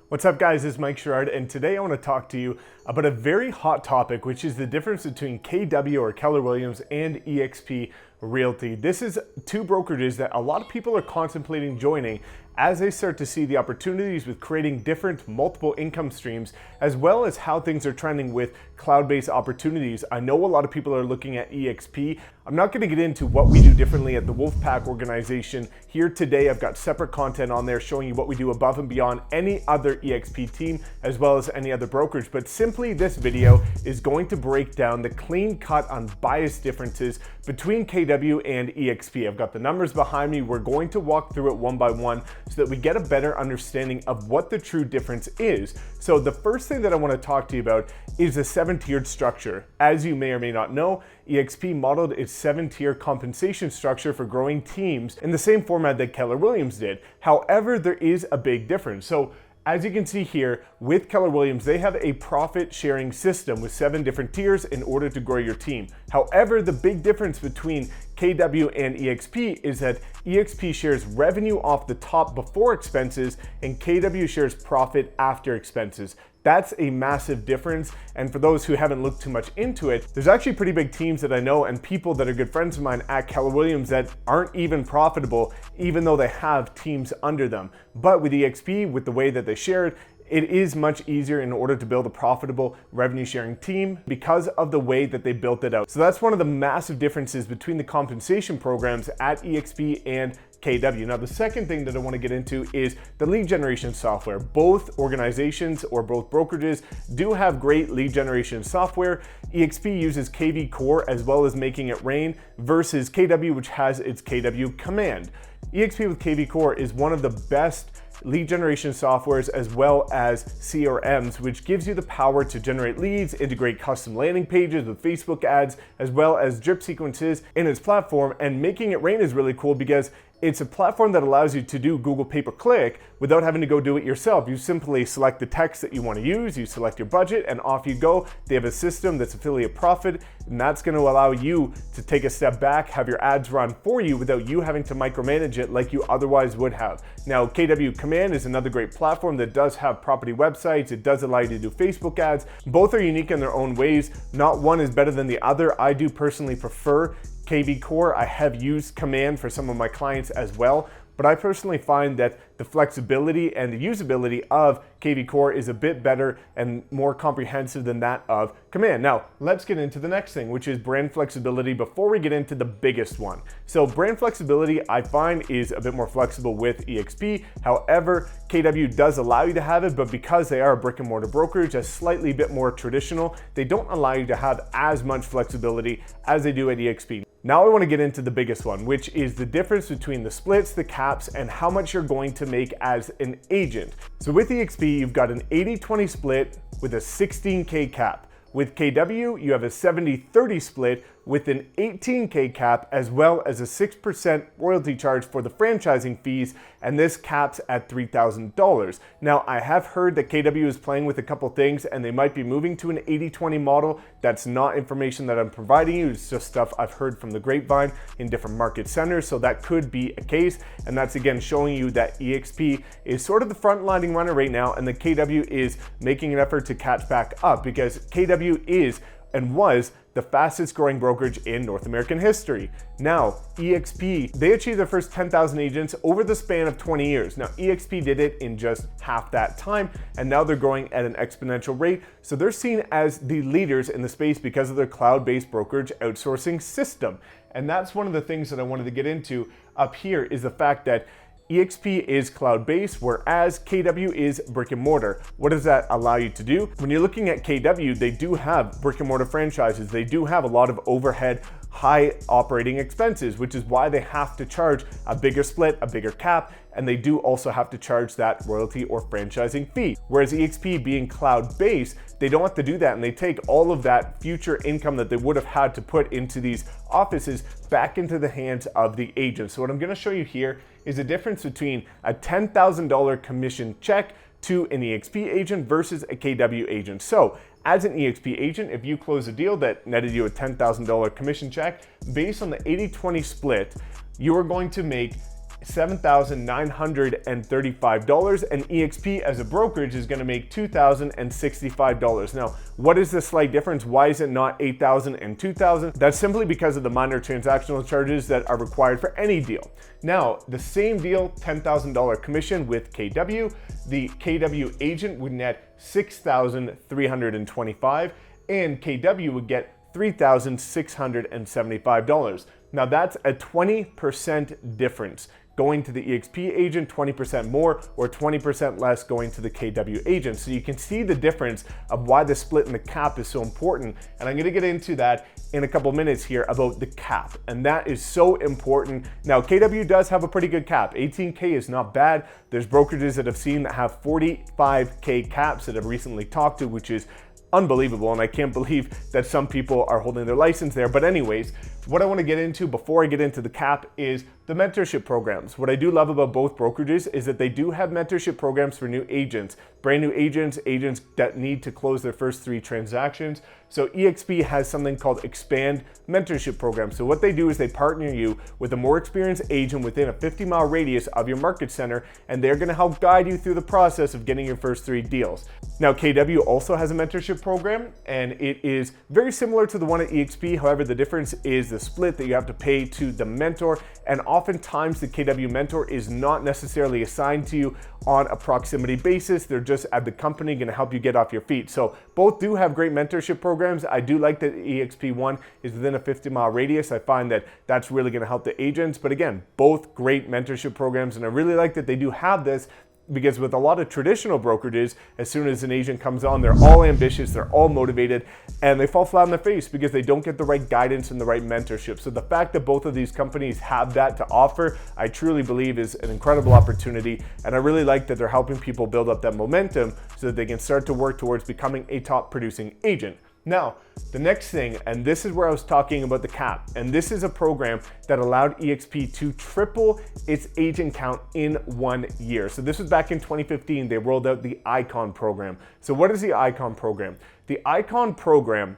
What's up guys, it's Mike Sherrard, and today I want to talk to you about a very hot topic, which is the difference between KW or Keller Williams and eXp Realty. This is two brokerages that a lot of people are contemplating joining as they start to see the opportunities with creating different multiple income streams, as well as how things are trending with cloud-based opportunities. I know a lot of people are looking at eXp. I'm not going to get into what we do differently at the Wolfpack organization here today. I've got separate content on there showing you what we do above and beyond any other eXp team, as well as any other brokerage. But simply this video is going to break down the clean-cut, unbiased differences between KW and eXp. I've got the numbers behind me. We're going to walk through it one by one so that we get a better understanding of what the true difference is. So the first thing that I want to talk to you about is a 7-tiered structure. As you may or may not know, eXp modeled its 7-tier compensation structure for growing teams in the same format that Keller Williams did. However, there is a big difference. So as you can see here, with Keller Williams, they have a profit sharing system with 7 different tiers in order to grow your team. However, the big difference between KW and eXp is that eXp shares revenue off the top before expenses and KW shares profit after expenses. That's a massive difference. And for those who haven't looked too much into it, there's actually pretty big teams that I know and people that are good friends of mine at Keller Williams that aren't even profitable, even though they have teams under them. But with eXp, with the way that they share it, it is much easier in order to build a profitable revenue sharing team because of the way that they built it out. So that's one of the massive differences between the compensation programs at eXp and KW. Now, the second thing that I want to get into is the lead generation software. Both organizations or both brokerages do have great lead generation software. eXp uses KV Core as well as Making It Rain versus KW, which has its KW Command. eXp with KV Core is one of the best lead generation softwares as well as CRMs, which gives you the power to generate leads, integrate custom landing pages with Facebook ads, as well as drip sequences in its platform. And Making It Rain is really cool because it's a platform that allows you to do Google pay-per-click without having to go do it yourself. You simply select the text that you want to use, you select your budget, and off you go. They have a system that's affiliate profit, and that's going to allow you to take a step back, have your ads run for you without you having to micromanage it like you otherwise would have. Now, KW Command is another great platform that does have property websites. It does allow you to do Facebook ads. Both are unique in their own ways. Not one is better than the other. I do personally prefer KV Core. I have used Command for some of my clients as well, but I personally find that the flexibility and the usability of KV Core is a bit better and more comprehensive than that of Command. Now, let's get into the next thing, which is brand flexibility before we get into the biggest one. So brand flexibility, I find, is a bit more flexible with eXp. However, KW does allow you to have it, but because they are a brick and mortar brokerage, a slightly bit more traditional, they don't allow you to have as much flexibility as they do at eXp. Now I want to get into the biggest one, which is the difference between the splits, the caps, and how much you're going to make as an agent. So with eXp, you've got an 80-20 split with a 16K cap. With KW, you have a 70-30 split with an 18K cap, as well as a 6% royalty charge for the franchising fees, and this caps at $3,000. Now, I have heard that KW is playing with a couple things and they might be moving to an 80-20 model. That's not information that I'm providing you. It's just stuff I've heard from the grapevine in different market centers. So that could be a case. And that's again showing you that eXp is sort of the frontlining runner right now, and the KW is making an effort to catch back up because KW is and was the fastest growing brokerage in North American history. Now, eXp, they achieved their first 10,000 agents over the span of 20 years. Now, eXp did it in just half that time, and now they're growing at an exponential rate. So they're seen as the leaders in the space because of their cloud-based brokerage outsourcing system. And that's one of the things that I wanted to get into up here is the fact that eXp is cloud-based, whereas KW is brick and mortar. What does that allow you to do? When you're looking at KW, they do have brick and mortar franchises. They do have a lot of overhead, high operating expenses, which is why they have to charge a bigger split, a bigger cap, and they do also have to charge that royalty or franchising fee. Whereas eXp being cloud-based, they don't have to do that, and they take all of that future income that they would have had to put into these offices back into the hands of the agents. So what I'm gonna show you here is the difference between a $10,000 commission check to an eXp agent versus a KW agent. So as an eXp agent, if you close a deal that netted you a $10,000 commission check, based on the 80-20 split, you are going to make $7,935, and EXP as a brokerage is going to make $2,065. Now, what is the slight difference? Why is it not $8,000 and $2,000? That's simply because of the minor transactional charges that are required for any deal. Now, the same deal, $10,000 commission with KW, the KW agent would net $6,325, and KW would get $3,675. Now that's a 20% difference going to the EXP agent, 20% more or 20% less going to the KW agent. So you can see the difference of why the split in the cap is so important. And I'm gonna get into that in a couple minutes here about the cap. And that is so important. Now, KW does have a pretty good cap. 18K is not bad. There's brokerages that I've seen that have 45K caps that I've recently talked to, which is unbelievable, and I can't believe that some people are holding their license there. But anyways, what I want to get into before I get into the cap is the mentorship programs. What I do love about both brokerages is that they do have mentorship programs for new agents, brand new agents, agents that need to close their first 3 transactions. So EXP has something called Expand Mentorship Program. So what they do is they partner you with a more experienced agent within a 50-mile radius of your market center, and they're going to help guide you through the process of getting your first 3 deals. Now, KW also has a mentorship program, and it is very similar to the one at EXP. However, the difference is the split that you have to pay to the mentor, and oftentimes the KW mentor is not necessarily assigned to you on a proximity basis. They're just at the company going to help you get off your feet. So both do have great mentorship programs. I do like that EXP one is within a 50-mile radius. I find that that's really going to help the agents. But again, both great mentorship programs, and I really like that they do have this, because with a lot of traditional brokerages, as soon as an agent comes on, they're all ambitious, they're all motivated, and they fall flat on their face because they don't get the right guidance and the right mentorship. So the fact that both of these companies have that to offer, I truly believe is an incredible opportunity. And I really like that they're helping people build up that momentum so that they can start to work towards becoming a top producing agent. Now, the next thing, and this is where I was talking about the cap, and this is a program that allowed EXP to triple its agent count in 1 year. So this was back in 2015, they rolled out the Icon program. So what is the Icon program? The Icon program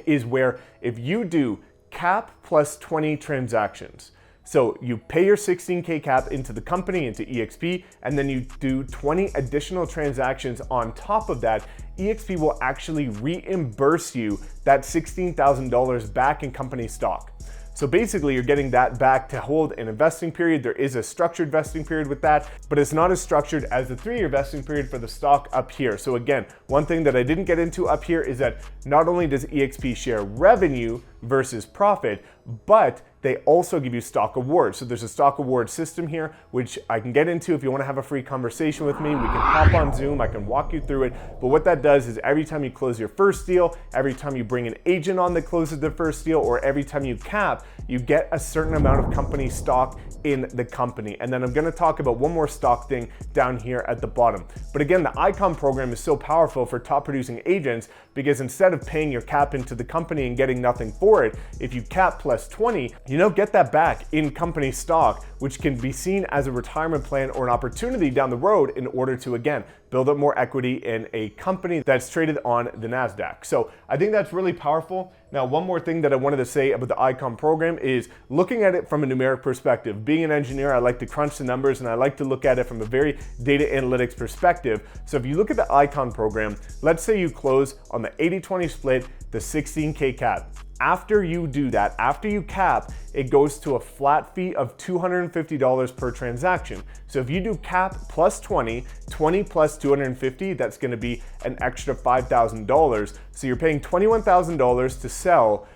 is where if you do cap plus 20 transactions, so you pay your 16K cap into the company, into EXP, and then you do 20 additional transactions on top of that, EXP will actually reimburse you that $16,000 back in company stock. So basically you're getting that back to hold an investing period. There is a structured vesting period with that, but it's not as structured as the 3-year vesting period for the stock up here. So again, one thing that I didn't get into up here is that not only does EXP share revenue versus profit, but they also give you stock awards. So there's a stock award system here, which I can get into if you want to have a free conversation with me. We can hop on Zoom, I can walk you through it. But what that does is every time you close your first deal, every time you bring an agent on that closes the first deal, or every time you cap, you get a certain amount of company stock in the company. And then I'm going to talk about one more stock thing down here at the bottom. But again, the Icon program is so powerful for top producing agents because instead of paying your cap into the company and getting nothing for it, if you cap plus 20, you don't get that back in company stock, which can be seen as a retirement plan or an opportunity down the road in order to, again, build up more equity in a company that's traded on the NASDAQ. So I think that's really powerful. Now, one more thing that I wanted to say about the Icon program is looking at it from a numeric perspective. Being an engineer, I like to crunch the numbers and I like to look at it from a very data analytics perspective. So if you look at the Icon program, let's say you close on the 80-20 split, the 16K cap. After you do that, after you cap, it goes to a flat fee of $250 per transaction. So if you do cap plus 20 plus 250, that's gonna be an extra $5,000. So you're paying $21,000 to sell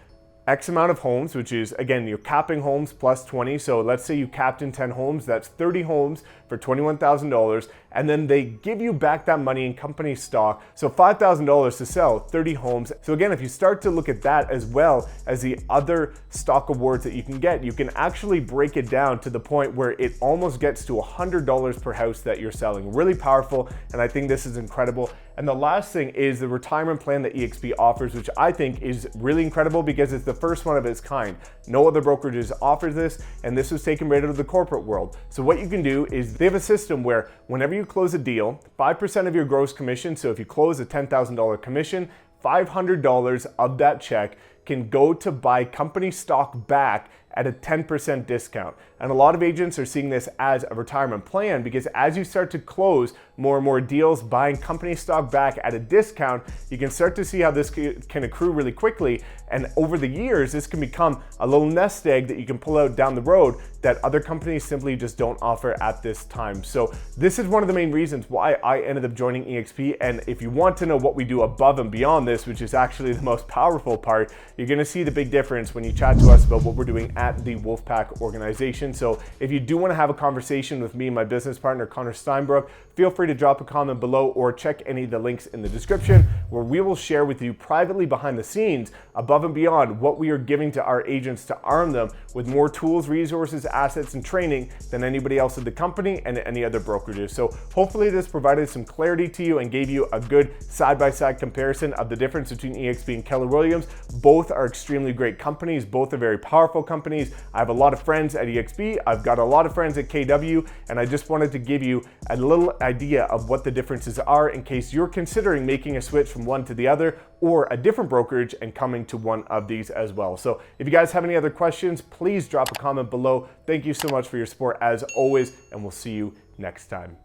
X amount of homes, which is, again, you're capping homes plus 20. So let's say you capped in 10 homes, that's 30 homes for $21,000. And then they give you back that money in company stock. So $5,000 to sell 30 homes. So again, if you start to look at that as well as the other stock awards that you can actually break it down to the point where it almost gets to $100 per house that you're selling. Really powerful. And I think this is incredible. And the last thing is the retirement plan that EXP offers, which I think is really incredible because it's the first one of its kind. No other brokerages offer this, and this was taken right out of the corporate world. So what you can do is they have a system where whenever you close a deal, 5% of your gross commission, so if you close a $10,000 commission, $500 of that check can go to buy company stock back at a 10% discount. And a lot of agents are seeing this as a retirement plan because as you start to close more and more deals buying company stock back at a discount, you can start to see how this can accrue really quickly. And over the years, this can become a little nest egg that you can pull out down the road that other companies simply just don't offer at this time. So this is one of the main reasons why I ended up joining eXp. And if you want to know what we do above and beyond this, which is actually the most powerful part, you're gonna see the big difference when you chat to us about what we're doing at the Wolfpack organization. So if you do want to have a conversation with me and my business partner, Connor Steinbrook, feel free to drop a comment below or check any of the links in the description where we will share with you privately behind the scenes above and beyond what we are giving to our agents to arm them with more tools, resources, assets, and training than anybody else at the company and any other brokerages. So hopefully this provided some clarity to you and gave you a good side-by-side comparison of the difference between eXp and Keller Williams. Both are extremely great companies. Both are very powerful companies. I have a lot of friends at eXp. I've got a lot of friends at KW, and I just wanted to give you a little idea of what the differences are in case you're considering making a switch from one to the other or a different brokerage and coming to one of these as well. So if you guys have any other questions, please drop a comment below. Thank you so much for your support as always, and we'll see you next time.